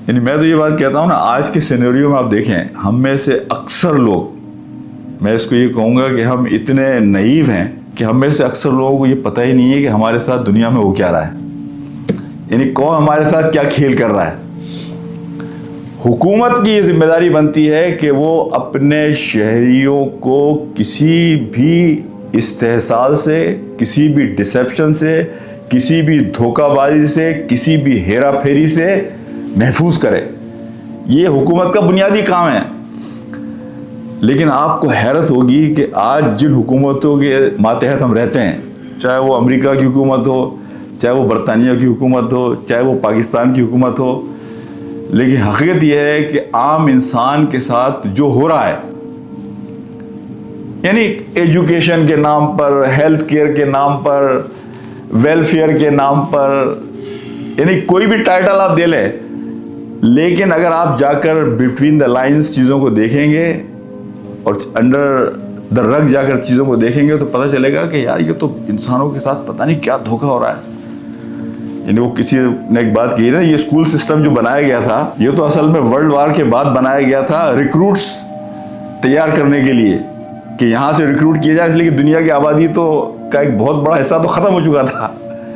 یعنی میں تو یہ بات کہتا ہوں نا، آج کے سینیریو میں آپ دیکھیں، ہم میں سے اکثر لوگ، میں اس کو یہ کہوں گا کہ ہم اتنے نائیو ہیں کہ ہم میں سے اکثر لوگوں کو یہ پتہ ہی نہیں ہے کہ ہمارے ساتھ دنیا میں ہو کیا رہا ہے، یعنی کون ہمارے ساتھ کیا کھیل کر رہا ہے۔ حکومت کی یہ ذمہ داری بنتی ہے کہ وہ اپنے شہریوں کو کسی بھی استحصال سے، کسی بھی ڈسیپشن سے، کسی بھی دھوکہ بازی سے، کسی بھی ہیرا پھیری سے محفوظ کرے۔ یہ حکومت کا بنیادی کام ہے۔ لیکن آپ کو حیرت ہوگی کہ آج جن حکومتوں کے ماتحت ہم رہتے ہیں، چاہے وہ امریکہ کی حکومت ہو، چاہے وہ برطانیہ کی حکومت ہو، چاہے وہ پاکستان کی حکومت ہو، لیکن حقیقت یہ ہے کہ عام انسان کے ساتھ جو ہو رہا ہے، یعنی ایجوکیشن کے نام پر، ہیلتھ کیئر کے نام پر، ویلفیئر کے نام پر، یعنی کوئی بھی ٹائٹل آپ دے لیں، لیکن اگر آپ جا کر بٹوین دا لائنز چیزوں کو دیکھیں گے اور انڈر دا رگ جا کر چیزوں کو دیکھیں گے تو پتہ چلے گا کہ یار یہ تو انسانوں کے ساتھ پتہ نہیں کیا دھوکہ ہو رہا ہے۔ یعنی وہ کسی نے ایک بات کہی نا، یہ اسکول سسٹم جو بنایا گیا تھا، یہ تو اصل میں ورلڈ وار کے بعد بنایا گیا تھا ریکروٹس تیار کرنے کے لیے، کہ یہاں سے ریکروٹ کیا جائے، اس لیے کہ دنیا کی آبادی تو کا ایک بہت بڑا حصہ تو ختم ہو چکا تھا۔